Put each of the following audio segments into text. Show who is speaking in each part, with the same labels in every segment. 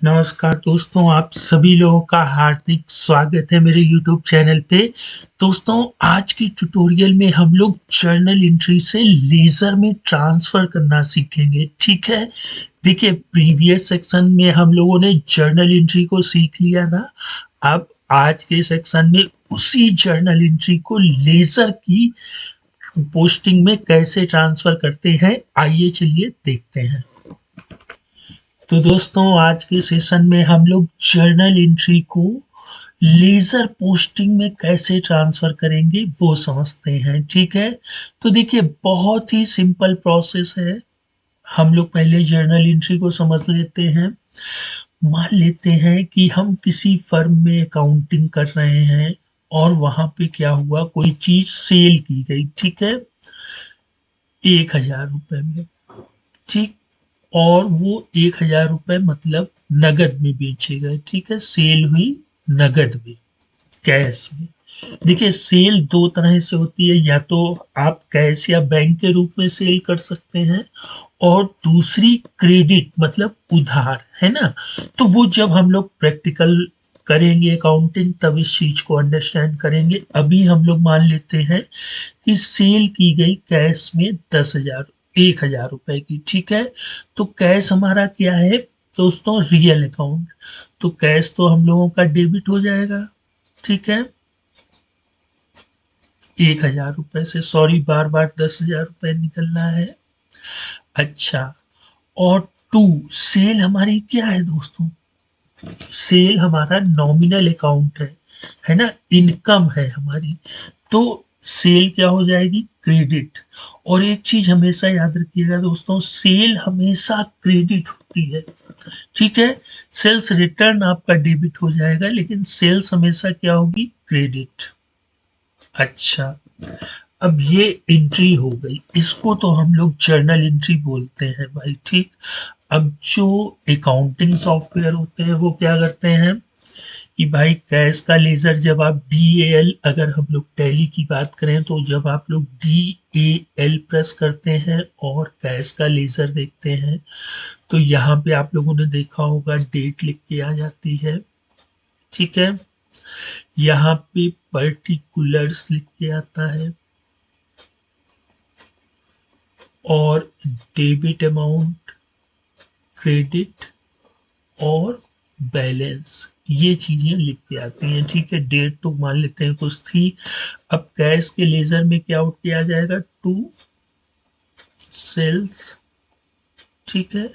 Speaker 1: नमस्कार दोस्तों, आप सभी लोगों का हार्दिक स्वागत है मेरे YouTube चैनल पे। दोस्तों, आज की ट्यूटोरियल में हम लोग जर्नल एंट्री से लेज़र में ट्रांसफ़र करना सीखेंगे, ठीक है? देखिए, प्रीवियस सेक्शन में हम लोगों ने जर्नल एंट्री को सीख लिया ना। अब आज के सेक्शन में उसी जर्नल एंट्री को लेज़र की पोस्टिंग में कैसे ट्रांसफ़र करते हैं, आइए चलिए देखते हैं। तो दोस्तों, आज के सेशन में हम लोग जर्नल एंट्री को लेज़र पोस्टिंग में कैसे ट्रांसफ़र करेंगे वो समझते हैं, ठीक है? तो देखिए, बहुत ही सिंपल प्रोसेस है। हम लोग पहले जर्नल एंट्री को समझ लेते हैं। मान लेते हैं कि हम किसी फर्म में अकाउंटिंग कर रहे हैं और वहाँ पे क्या हुआ, कोई चीज़ सेल की गई, ठीक है? 1000 रुपये में, ठीक? और वो 1000 रुपये मतलब नगद में बेचे गए, ठीक है? सेल हुई नगद में, कैश में। देखिए, सेल दो तरह से होती है, या तो आप कैश या बैंक के रूप में सेल कर सकते हैं, और दूसरी क्रेडिट मतलब उधार, है ना? तो वो जब हम लोग प्रैक्टिकल करेंगे अकाउंटिंग तब इस चीज को अंडरस्टैंड करेंगे। अभी हम लोग मान लेते हैं कि सेल की गई कैश में 10,000 की, ठीक है? तो कैश हमारा क्या है दोस्तों? Real account. तो कैश तो हम लोगों का डेबिट हो जाएगा, ठीक है? 1000 रुपये से, सॉरी बार बार 10,000 रुपये निकलना है। अच्छा, और टू, सेल हमारी क्या है दोस्तों? सेल हमारा नॉमिनल अकाउंट है ना? इनकम है हमारी। तो सेल क्या हो जाएगी? क्रेडिट। और एक चीज हमेशा याद रखिएगा दोस्तों, सेल हमेशा क्रेडिट होती है, ठीक है? सेल्स रिटर्न आपका डेबिट हो जाएगा, लेकिन सेल्स हमेशा क्या होगी? क्रेडिट। अच्छा, अब ये एंट्री हो गई, इसको तो हम लोग जर्नल एंट्री बोलते हैं भाई, ठीक? अब जो अकाउंटिंग सॉफ्टवेयर होते हैं वो क्या करते हैं कि भाई, कैश का लेजर जब आप DAL, अगर हम लोग टैली की बात करें तो जब आप लोग DAL प्रेस करते हैं और कैश का लेजर देखते हैं, तो यहाँ पे आप लोगों ने देखा होगा डेट लिख के आ जाती है, ठीक है? यहाँ पे पर्टिकुलर्स लिख के आता है, और डेबिट अमाउंट, क्रेडिट और बैलेंस, ये चीजें लिख के आती हैं, ठीक है? डेट तो मान लेते हैं कुछ थी। अब कैश के लेजर में क्या आउट किया जाएगा? टू सेल्स, ठीक है?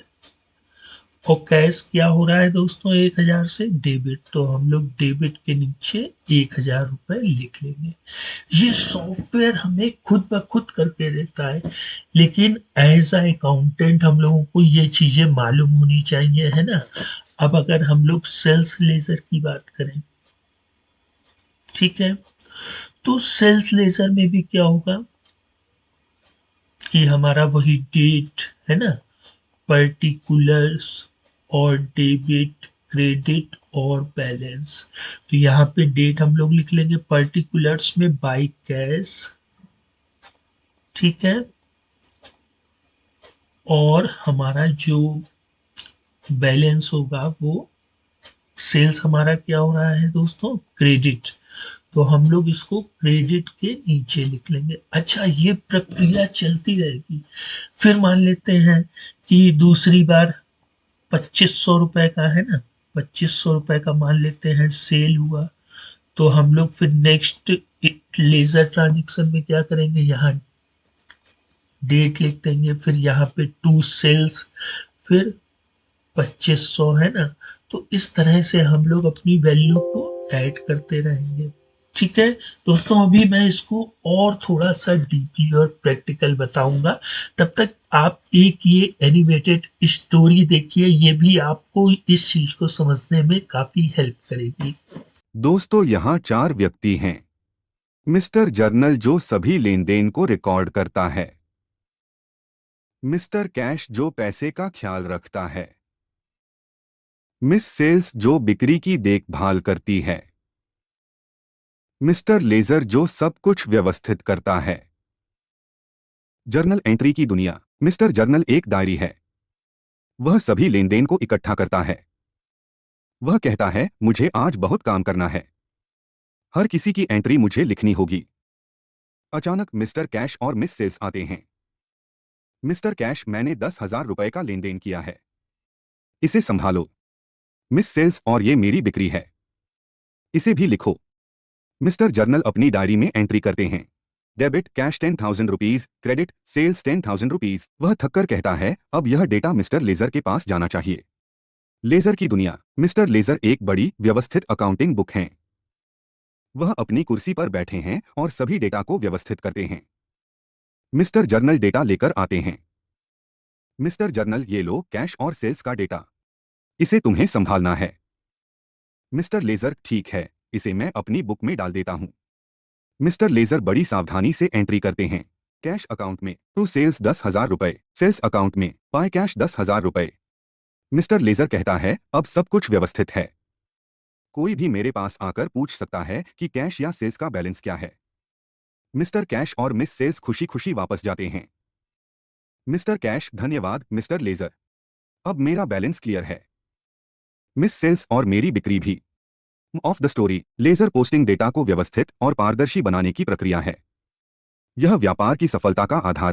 Speaker 1: और कैश क्या हो रहा है दोस्तों? 1000 से डेबिट, तो हम लोग डेबिट के नीचे 1000 रुपये लिख लेंगे। ये सॉफ्टवेयर हमें खुद ब खुद करके देता है, लेकिन एज अ अकाउंटेंट हम लोगों को ये चीजें मालूम होनी चाहिए, है ना? अब अगर हम लोग सेल्स लेजर की बात करें, ठीक है? तो सेल्स लेजर में भी क्या होगा कि हमारा वही डेट, है ना? पर्टिकुलर्स और डेबिट, क्रेडिट और बैलेंस। तो यहाँ पे डेट हम लोग लिख लेंगे पर्टिकुलर्स में बाय कैश, ठीक है? और हमारा जो बैलेंस होगा वो, सेल्स हमारा क्या हो रहा है दोस्तों? क्रेडिट। तो हम लोग इसको क्रेडिट के नीचे लिख लेंगे। अच्छा, ये प्रक्रिया चलती रहेगी। फिर मान लेते हैं कि दूसरी बार 2500 रुपए का, है ना? 2500 रुपए का मान लेते हैं सेल हुआ, तो हम लोग फिर नेक्स्ट लेजर ट्रांजेक्शन में क्या करेंगे? यहाँ डेट लिख देंगे, फिर यहाँ पे टू सेल्स, फिर 2500, है ना? तो इस तरह से हम लोग अपनी वैल्यू को ऐड करते रहेंगे, ठीक है दोस्तों? अभी मैं इसको और थोड़ा सा डीपली और प्रैक्टिकल बताऊंगा। तब तक आप एक ये एनिमेटेड स्टोरी देखिए, ये भी आपको इस चीज को समझने में काफी हेल्प करेगी।
Speaker 2: दोस्तों, यहाँ 4 व्यक्ति हैं। मिस्टर जर्नल जो सभी लेन देन को रिकॉर्ड करता है, मिस्टर कैश जो पैसे का ख्याल रखता है, मिस सेल्स जो बिक्री की देखभाल करती है, मिस्टर लेजर जो सब कुछ व्यवस्थित करता है। जर्नल एंट्री की दुनिया। मिस्टर जर्नल एक डायरी है। वह सभी लेन देन को इकट्ठा करता है। वह कहता है, मुझे आज बहुत काम करना है। हर किसी की एंट्री मुझे लिखनी होगी। अचानक मिस्टर कैश और मिस सेल्स आते हैं। मिस्टर कैश, मैंने 10,000 रुपए का लेन देन किया है, इसे संभालो। मिस सेल्स, और ये मेरी बिक्री है, इसे भी लिखो। मिस्टर जर्नल अपनी डायरी में एंट्री करते हैं। Debit cash 10,000 rupees, credit sales 10,000 rupees. वह थककर कहता है, अब यह डेटा मिस्टर लेजर के पास जाना चाहिए। लेजर की दुनिया। मिस्टर लेजर एक बड़ी व्यवस्थित अकाउंटिंग बुक हैं। वह अपनी कुर्सी पर बैठे हैं और सभी डेटा को व्यवस्थित करते हैं। मिस्टर जर्नल डेटा लेकर आते हैं। मिस्टर जर्नल, ये लो कैश और सेल्स का डेटा, इसे तुम्हें संभालना है। मिस्टर लेजर, ठीक है, इसे मैं अपनी बुक में डाल देता हूं। मिस्टर लेजर बड़ी सावधानी से एंट्री करते हैं। कैश अकाउंट में टू सेल्स 10,000 रुपए, सेल्स अकाउंट में पाई कैश 10,000 रुपए। मिस्टर लेजर कहता है, अब सब कुछ व्यवस्थित है। कोई भी मेरे पास आकर पूछ सकता है कि कैश या सेल्स का बैलेंस क्या है। मिस्टर कैश और मिस सेल्स खुशी खुशी वापस जाते हैं। मिस्टर कैश, धन्यवाद मिस्टर लेजर, अब मेरा बैलेंस क्लियर है। मिस सेल्स, और मेरी बिक्री भी। Of the story. Ledger posting data को व्यवस्थित और पारदर्शी बनाने की प्रक्रिया है। यह व्यापार की सफलता का आधार है।